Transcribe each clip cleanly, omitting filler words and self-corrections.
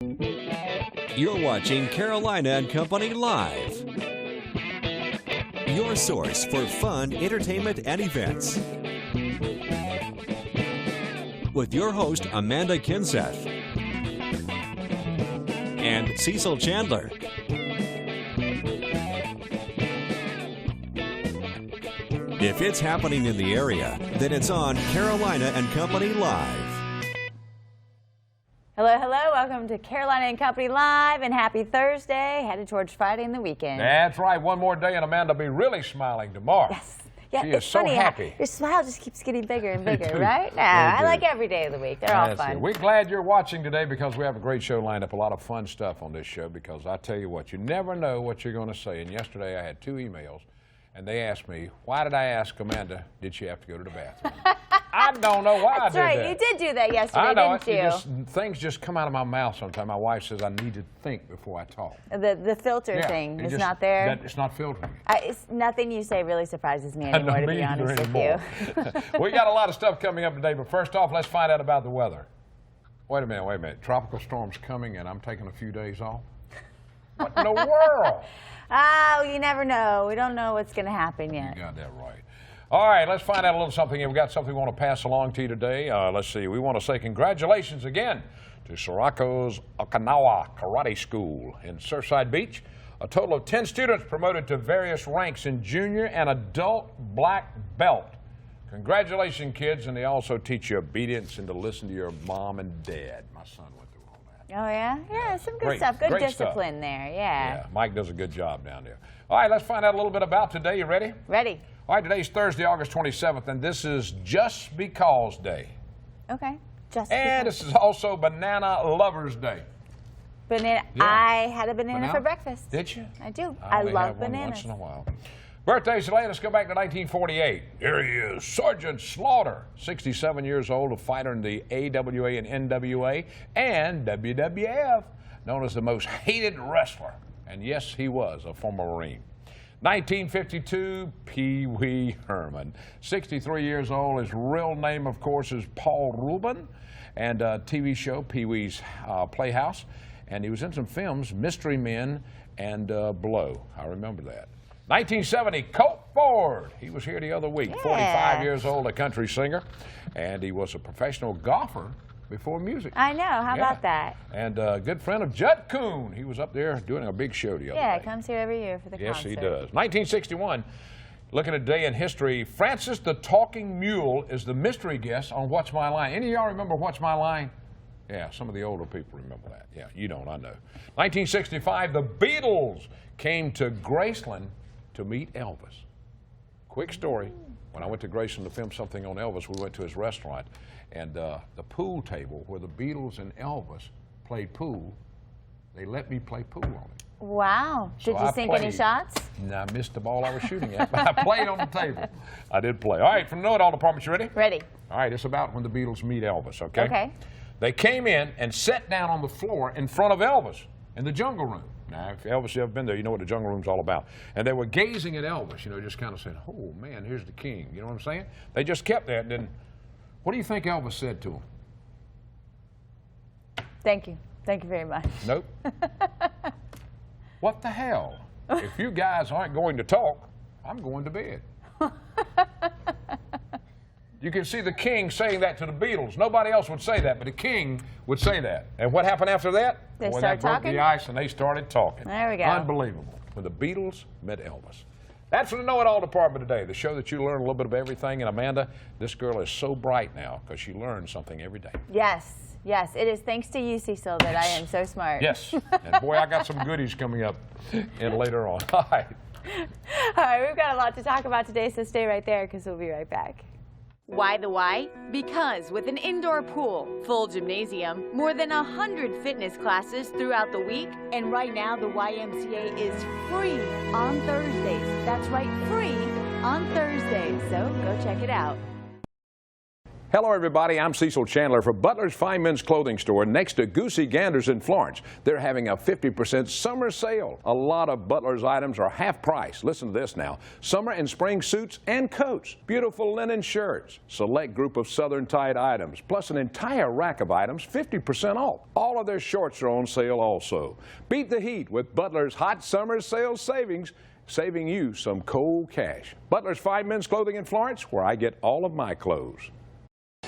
You're watching Carolina and Company Live, your source for fun, entertainment, and events. With your host, Amanda Kinseth and Cecil Chandler. If it's happening in the area, then it's on Carolina and Company Live. Hello, hello. Welcome to Carolina and Company Live, and happy Thursday, headed towards Friday and the weekend. That's right. One more day, and Amanda will be really smiling tomorrow. Yes. Yeah, she is so happy. Your smile just keeps getting bigger and bigger, right? I like every day of the week. They're all fun. We're glad you're watching today because we have a great show lined up, a lot of fun stuff on this show, because I tell you what, you never know what you're going to say. And yesterday I had 2 emails, and they asked me, why did I ask Amanda, did she have to go to the bathroom? I don't know why I did that. That's right. You did do that yesterday, didn't you? Things just come out of my mouth sometimes. My wife says I need to think before I talk. The filter thing is not there? It's not filtering. Nothing you say really surprises me anymore, to be honest with you. We got a lot of stuff coming up today, but first off, let's find out about the weather. Wait a minute. Tropical storm's coming, and I'm taking a few days off? What in the world? Oh, you never know. We don't know what's going to happen yet. You got that right. All right, let's find out a little something. We've got something we want to pass along to you today. Let's see. We want to say congratulations again to Sirocco's Okinawa Karate School in Surfside Beach. A total of 10 students promoted to various ranks in junior and adult black belt. Congratulations, kids, and they also teach you obedience and to listen to your mom and dad. My son went through all that. Oh, yeah? Yeah, some good stuff. Good discipline there, yeah. Yeah, Mike does a good job down there. All right, let's find out a little bit about today. You ready? Ready. All right, today's Thursday, August 27th, and this is Just Because Day. Okay, And this is also Banana Lovers Day. Banana. Yeah. I had a banana for breakfast. Did you? I do. I love bananas. Once in a while. Birthdays today, let's go back to 1948. Here he is, Sergeant Slaughter, 67 years old, a fighter in the AWA and NWA and WWF, known as the most hated wrestler. And yes, he was a former Marine. 1952, Pee Wee Herman, 63 years old. His real name, of course, is Paul Rubin, and TV show Pee Wee's Playhouse. And he was in some films, Mystery Men and Blow. I remember that. 1970, Colt Ford. He was here the other week, 45 years old, a country singer. And he was a professional golfer before music. I know. How about that? And a good friend of Judd Kuhn. He was up there doing a big show the other day. Yeah, comes here every year for the concert. Yes, he does. 1961, looking at a day in history, Francis the Talking Mule is the mystery guest on What's My Line. Any of y'all remember What's My Line? Yeah, some of the older people remember that. Yeah, you don't, I know. 1965, the Beatles came to Graceland to meet Elvis. Quick story. When I went to Graceland to film something on Elvis, we went to his restaurant, and the pool table where the Beatles and Elvis played pool, they let me play pool on it. Wow. So did you sink any shots? No, I missed the ball I was shooting at, but I played on the table. I did play. All right, from the know-it-all department, you ready? Ready. All right, it's about when the Beatles meet Elvis, okay? Okay. They came in and sat down on the floor in front of Elvis in the Jungle Room. Now, if Elvis has ever been there, you know what the Jungle Room's all about. And they were gazing at Elvis, you know, just kind of saying, oh, man, here's the king. You know what I'm saying? They just kept that. And then, what do you think Elvis said to him? Thank you. Thank you very much. Nope. What the hell? If you guys aren't going to talk, I'm going to bed. You can see the king saying that to the Beatles. Nobody else would say that, but the king would say that. And what happened after that? They started talking? That broke the ice and they started talking. There we go. Unbelievable. When the Beatles met Elvis. That's from the Know-It-All department today, the show that you learn a little bit of everything. And Amanda, this girl is so bright now because she learns something every day. Yes, yes. It is thanks to you, Cecil, that I am so smart. Yes. And boy, I got some goodies coming up later on. All right. All right, we've got a lot to talk about today, so stay right there because we'll be right back. Why the why? Because with an indoor pool, full gymnasium, more than 100 fitness classes throughout the week, and right now the YMCA is free on Thursdays. That's right, free on Thursdays, so go check it out. Hello, everybody. I'm Cecil Chandler for Butlers Fine Men's Clothing Store next to Goosey Gander's in Florence. They're having a 50% summer sale. A lot of Butlers items are half price. Listen to this now. Summer and spring suits and coats, beautiful linen shirts, select group of southern tide items, plus an entire rack of items 50% off. All of their shorts are on sale also. Beat the heat with Butlers Hot Summer Sales Savings, saving you some cold cash. Butlers Fine Men's Clothing in Florence, where I get all of my clothes.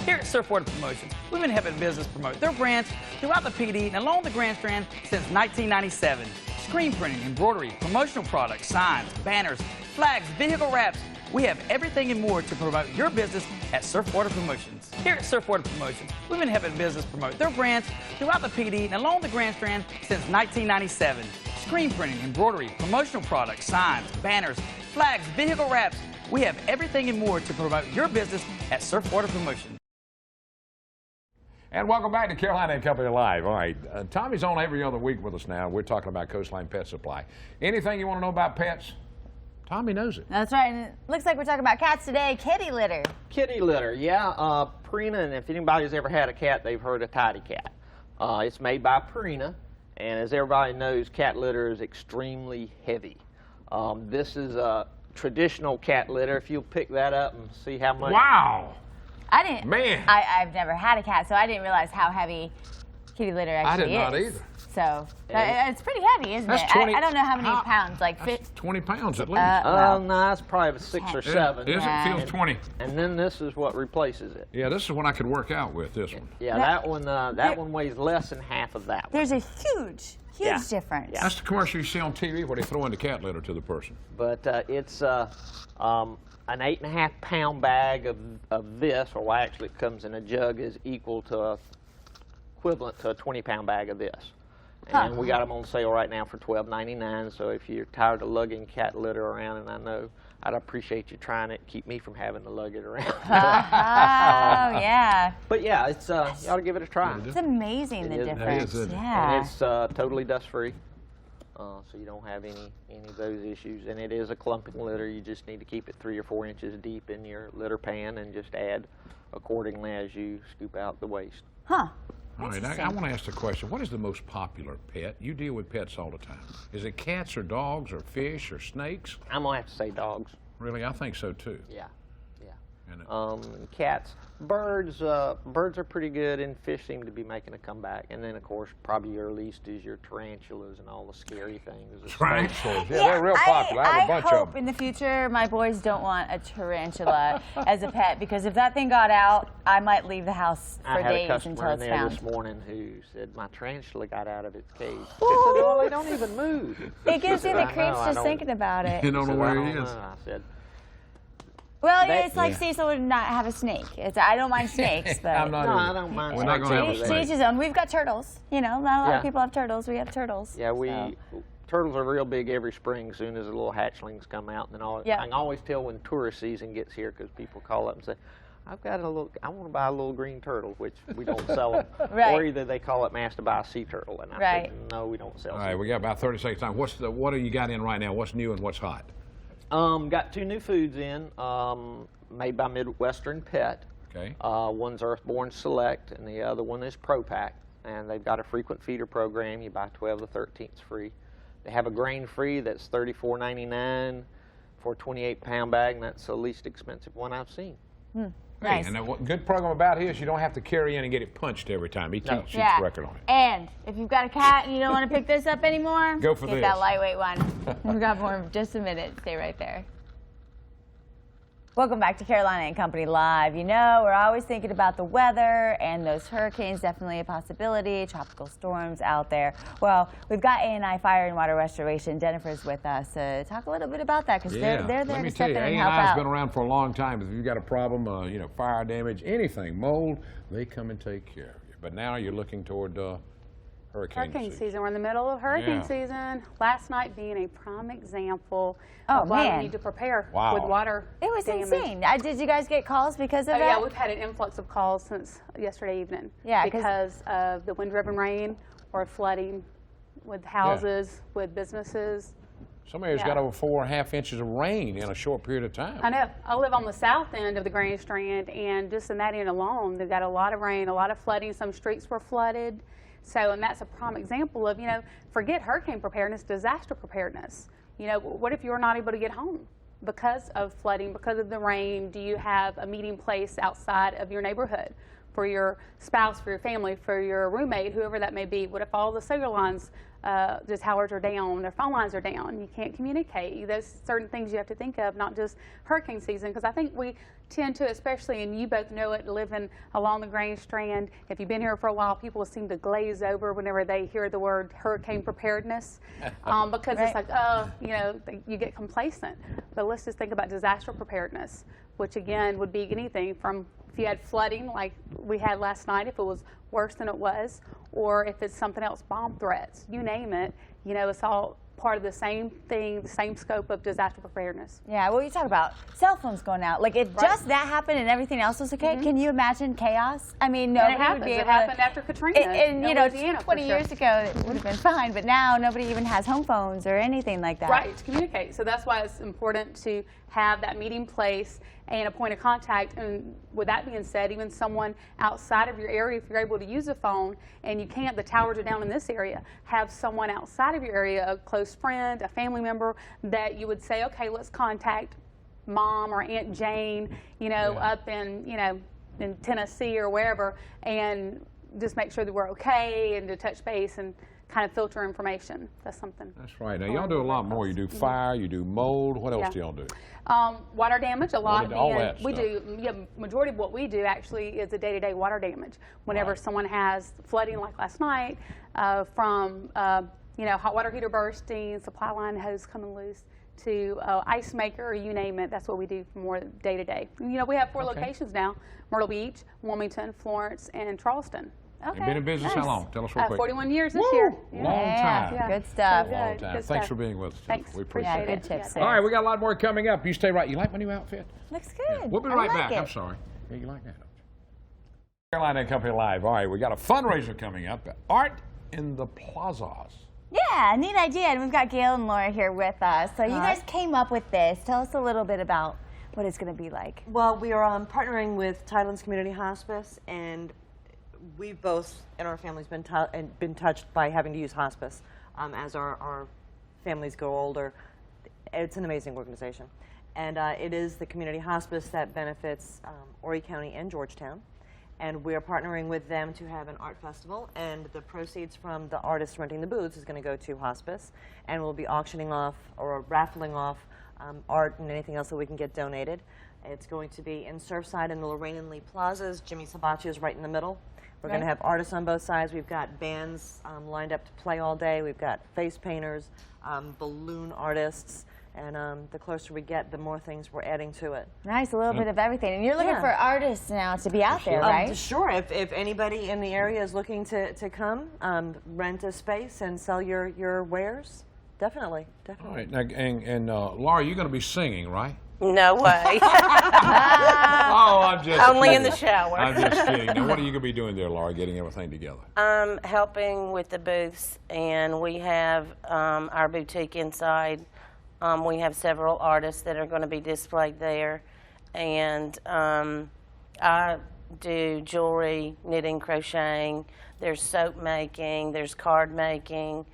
Here at Surfwater Promotion, we've been helping business promote their brands throughout the PD and along the Grand Strand since 1997. Screen printing, embroidery, promotional products, signs, banners, flags, vehicle wraps. We have everything and more to promote your business at Surfwater Promotions. Here at Surfwater Promotion, we've been helping business promote their brands throughout the PD and along the Grand Strand since 1997. Screen printing, embroidery, promotional products, signs, banners, flags, vehicle wraps. We have everything and more to promote your business at Surfwater Promotion. And welcome back to Carolina and Company Live. All right, Tommy's on every other week with us now. We're talking about Coastline Pet Supply. Anything you want to know about pets? Tommy knows it. That's right. And it looks like we're talking about cats today. Kitty litter. Kitty litter, yeah. Purina, and if anybody's ever had a cat, they've heard of Tidy Cat. It's made by Purina, and as everybody knows, cat litter is extremely heavy. This is a traditional cat litter. If you'll pick that up and see how much. Wow. I didn't. Man. I've never had a cat, so I didn't realize how heavy kitty litter actually is. I did not either. So it's pretty heavy, isn't it? 20, I don't know how many pounds. Like 20 pounds at least. Well, no, it's probably 6 or 7. It feels 20. And then this is what replaces it. Yeah, this is one I could work out with. This one. Yeah, that one weighs less than half of that one. There's a huge difference. Yeah. That's the commercial you see on TV where they throw in the cat litter to the person. But it's an 8.5 pound bag of this, or actually it comes in a jug, is equal to equivalent to a 20 pound bag of this. And we got them on sale right now for $12.99. So if you're tired of lugging cat litter around, and I know I'd appreciate you trying it, keep me from having to lug it around. Yeah. But yeah, it's you ought to give it a try. It's amazing the difference. Yeah. And it's totally dust free. So you don't have any of those issues, and it is a clumping litter. You just need to keep it 3 or 4 inches deep in your litter pan, and just add accordingly as you scoop out the waste. Huh. All right, I want to ask the question, what is the most popular pet? You deal with pets all the time. Is it cats or dogs or fish or snakes? I'm going to have to say dogs. Really? I think so too. Yeah. And Cats. Birds are pretty good, and fish seem to be making a comeback. And then, of course, probably your least is your tarantulas and all the scary things. Tarantulas, yeah, they're real popular. I have a bunch of them. I hope in the future my boys don't want a tarantula as a pet, because if that thing got out, I might leave the house for days until it's found. This morning who said my tarantula got out of its cage. I said, well, they don't even move. It gives me the creeps just thinking about it. You don't know where he is. I said, well, it's like Cecil would not have a snake. I don't mind snakes, but I'm not I don't mind. We're not going to have a snake. To each his own. We've got turtles. You know, not a lot of people have turtles. We have turtles. Yeah, turtles are real big every spring as soon as the little hatchlings come out. And then I can always tell when tourist season gets here, because people call up and say, I want to buy a little green turtle, which we don't sell them. Right. Or either they call up and ask to buy a sea turtle, and I said, no, we don't sell them. All right, we got about 30 seconds time. What do you got in right now? What's new and what's hot? Got 2 new foods in, made by Midwestern Pet. Okay. One's Earthborn Select, and the other one is Pro Pack. And they've got a frequent feeder program. You buy 12 to 13, it's free. They have a grain-free that's $34.99 for a 28-pound bag, and that's the least expensive one I've seen. Nice. Hey, and the good program about it is you don't have to carry in and get it punched every time. He keeps a record on it. And if you've got a cat and you don't want to pick this up anymore, go for get that lightweight one. We've got more in just a minute. Stay right there. Welcome back to Carolina and Company Live. You know, we're always thinking about the weather, and those hurricanes definitely a possibility, tropical storms out there. Well, we've got A&I Fire and Water Restoration. Jennifer's with us to talk a little bit about that, because they're there to step in and help out. A&I has been around for a long time. If you've got a problem, fire damage, anything, mold, they come and take care of you. But now you're looking toward hurricane season. We're in the middle of hurricane season. Last night being a prime example of why we need to prepare with water. It was damage. insane. Did you guys get calls because of that? Yeah, we've had an influx of calls since yesterday evening. Yeah, because of the wind-driven rain or flooding with houses, with businesses. Some areas got over 4.5 inches of rain in a short period of time. I know. I live on the south end of the Grand Strand, and just in that end alone, they've got a lot of rain, a lot of flooding. Some streets were flooded. So, and that's a prime example of, forget hurricane preparedness, disaster preparedness. What if you're not able to get home because of flooding, because of the rain? Do you have a meeting place outside of your neighborhood for your spouse, for your family, for your roommate, whoever that may be? What if all the cellular lines, the towers are down, their phone lines are down, you can't communicate? Those certain things you have to think of, not just hurricane season, because I think we tend to, especially, and you both know it, living along the Grand Strand, if you've been here for a while, people seem to glaze over whenever they hear the word hurricane preparedness, because it's like, you get complacent. But let's just think about disaster preparedness, which again would be anything from if you had flooding like we had last night, if it was worse than it was, or if it's something else, bomb threats, you name it, it's all part of the same thing, the same scope of disaster preparedness. Yeah, well, you talk about cell phones going out. Like, if just that happened and everything else was okay, can you imagine chaos? I mean, nobody would be able to. It happened after Katrina. And 20 years ago, it would have been fine, but now nobody even has home phones or anything like that. Right, to communicate. So that's why it's important to have that meeting place and a point of contact. And with that being said, even someone outside of your area, if you're able to use a phone and you can't, the towers are down in this area, have someone outside of your area, a close friend, a family member, that you would say, okay, let's contact Mom or Aunt Jane, up in, in Tennessee or wherever, and just make sure that we're okay, and to touch base and kind of filter information. That's something. That's right. Now, y'all do a lot more. You do fire, you do mold. What else do y'all do? Water damage, a lot. All that we stuff. do, majority of what we do actually is a day-to-day water damage. Whenever someone has flooding like last night, from hot water heater bursting, supply line hose coming loose, to ice maker, or you name it, that's what we do for more day-to-day. We have 4 locations now: Myrtle Beach, Wilmington, Florence, and Charleston. Okay. You've been in business how long? Tell us real quick. 41 years this year. Long time. Yeah. Good stuff. Long time. Thanks for being with us. Thanks. We appreciate it. Good tips. All right, we got a lot more coming up. You stay right. You like my new outfit? Looks good. Yeah. We'll be right back. I'm sorry. Yeah, you like that, don't you? Carolina and Company Live. All right, we got a fundraiser coming up. Art in the Plazas. Yeah, neat idea. And we've got Gail and Laura here with us. So you guys came up with this. Tell us a little bit about what it's going to be like. Well, we are partnering with Tidelands Community Hospice, and we've both in our families been touched by having to use hospice as our families grow older. It's an amazing organization, and it is the community hospice that benefits Horry County and Georgetown, and we are partnering with them to have an art festival, and the proceeds from the artists renting the booths is going to go to hospice, and we'll be auctioning off or raffling off art and anything else that we can get donated. It's going to be in Surfside in the Lorraine and Lee Plazas. Jimmy Sabacci is right in the middle. We're going to have artists on both sides. We've got bands lined up to play all day. We've got face painters, balloon artists, and the closer we get, the more things we're adding to it. Nice, a little bit of everything. And you're looking for artists now to be out there, right? Sure. If anybody in the area is looking to come, rent a space and sell your wares, definitely. All right, now, and Laura, you're going to be singing, right? No way. Oh, I'm just Only kidding. in the shower. I'm just kidding. Now, what are you going to be doing there, Laura, getting everything together? I'm helping with the booths, and we have our boutique inside. We have several artists that are going to be displayed there, and I do jewelry, knitting, crocheting. There's soap making. There's card making.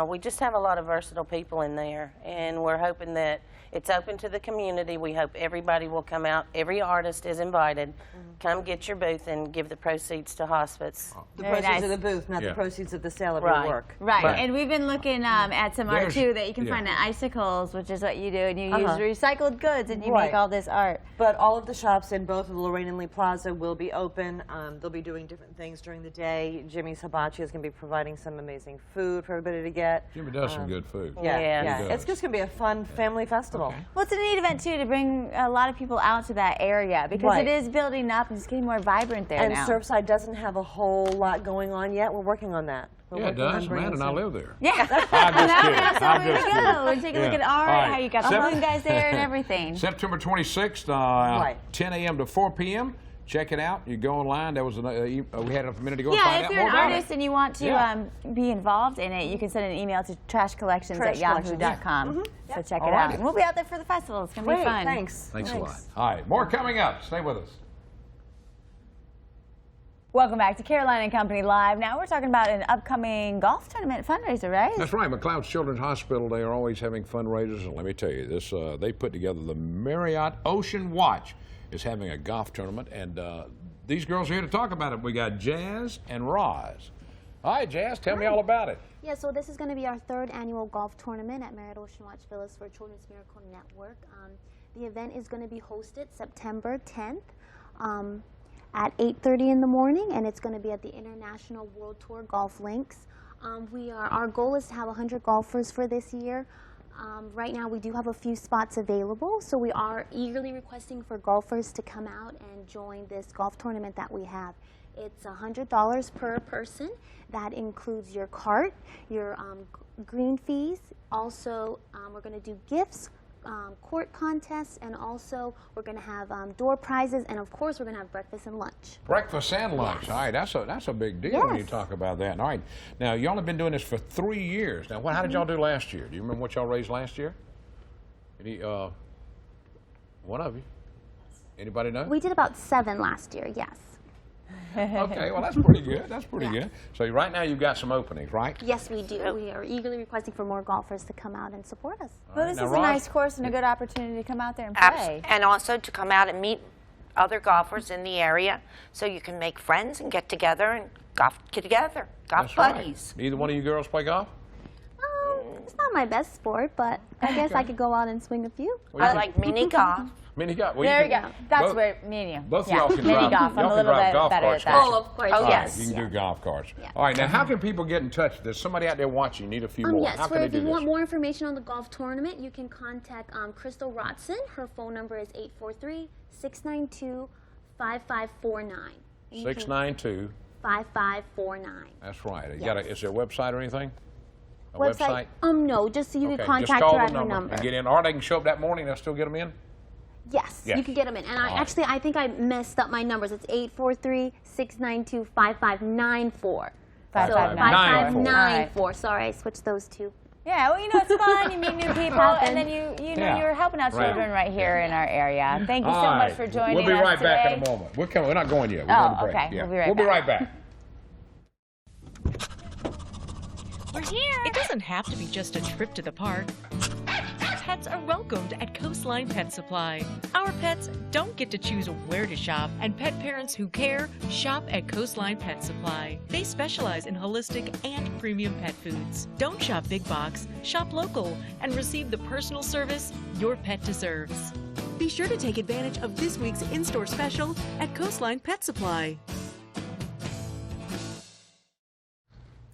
We just have a lot of versatile people in there, and we're hoping that it's open to the community. We hope everybody will come out. Every artist is invited. Come get your booth and give the proceeds to hospice. The proceeds of the booth, not the proceeds of the sale of your work. Right, and we've been looking at some art too that you can find at Icicles, which is what you do, and you use recycled goods and you make all this art. But all of the shops in both of the Lorraine and Lee Plaza will be open. They'll be doing different things during the day. Jimmy Sabacci is going to be providing some amazing food for everybody to get. Jimmy does some good food. Yeah. It's just going to be a fun family festival. Okay. Well, it's a neat event too to bring a lot of people out to that area because it is building up and it's getting more vibrant there now. And Surfside doesn't have a whole lot going on yet. We're working on that. Yeah, it does. Man, and I live there. Yeah. I'm just kidding. That's where we go. And take a look at art, how you got the balloon guys there and everything. September 26th, 10 a.m. to 4 p.m. check it out. You go online. There was we had it a minute ago. Yeah, find if out you're more an about artist it. and you want to Yeah. be involved in it, you can send an email to trashcollections@yahoo.com. So check it out. And we'll be out there for the festival. It's going to be fun. Thanks. Thanks a lot. All right, more coming up. Stay with us. Welcome back to Caroline and Company Live. Now we're talking about an upcoming golf tournament fundraiser, right? That's right. McLeod's Children's Hospital, they are always having fundraisers. And let me tell you, this they put together the Marriott Ocean Watch is having a golf tournament. And these girls are here to talk about it. We got Jazz and Roz. All right, Jazz, tell me all about it. Yeah, so this is going to be our 3rd annual golf tournament at Marriott Ocean Watch Villas for Children's Miracle Network. The event is going to be hosted September 10th. At 8:30 in the morning, and it's going to be at the International World Tour Golf Links. Our goal is to have 100 golfers for this year. Right now we do have a few spots available, so we are eagerly requesting for golfers to come out and join this golf tournament that we have. It's $100 per person. That includes your cart, your green fees. Also, we're going to do gifts, court contests, and also we're going to have door prizes, and of course we're going to have breakfast and lunch. Breakfast and lunch. Yes. All right, that's a big deal when you talk about that. All right, now y'all have been doing this for 3 years. Now, how did y'all do last year? Do you remember what y'all raised last year? Any one of you? Anybody know? We did about 7 last year. Yes. Okay, well that's pretty good. That's pretty good. So right now you've got some openings, right? Yes, we do. We are eagerly requesting for more golfers to come out and support us. Well, this is a nice course and a good opportunity to come out there and play. And also to come out and meet other golfers in the area, so you can make friends and get together and golf together. Golf buddies. Right. Either one of you girls play golf? It's not my best sport, but I guess I could go out and swing a few. I like mini golf. Mini golf. Well, there you go. That's where me and you. Both of y'all can mini drive. golf. I'm a little bit better at that. Oh, of course. Oh, All yes. right, you can do golf carts. Yeah. All right, now how can people get in touch? There's somebody out there watching. You need a few more. Yes, how can they if do you this? want more information on the golf tournament, you can contact Crystal Rotson. Her phone number is 843-692-5549. 692. 5549. That's right. Yes. Is there a website or anything? A Website? No, just so you can just contact call her at the her number. and get in. Or they can show up that morning. They'll still get them in. Yes, Yes. you can get them in. And I think I messed up my numbers. It's 843-692-5594. So 5594. Sorry, I switched those two. Yeah, well, it's fun. You meet new people, and then you're helping out children right here in our area. Thank you so much for joining us. We'll be right back today. in a moment. We're coming. We're not going yet. We're going to break. Okay. Yeah. We'll be right back. We're here. It doesn't have to be just a trip to the park. Pets are welcomed at Coastline Pet Supply. Our pets don't get to choose where to shop, and pet parents who care shop at Coastline Pet Supply. They specialize in holistic and premium pet foods. Don't shop big box, shop local, and receive the personal service your pet deserves. Be sure to take advantage of this week's in-store special at Coastline Pet Supply.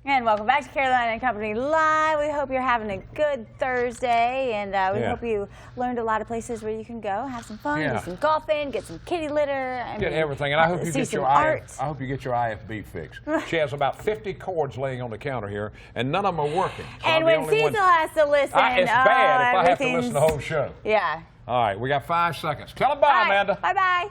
And welcome back to Caroline and Company Live. We hope you're having a good Thursday, and we hope you learned a lot of places where you can go, have some fun, do some golfing, get some kitty litter. Get everything, and I hope you get your art. I hope you get your IFB fixed. She has about 50 cords laying on the counter here, and none of them are working. So and when Cecil has to listen, it's bad if I have to listen to the whole show. Yeah. All right, we got 5 seconds. Tell them bye, Amanda. Bye-bye.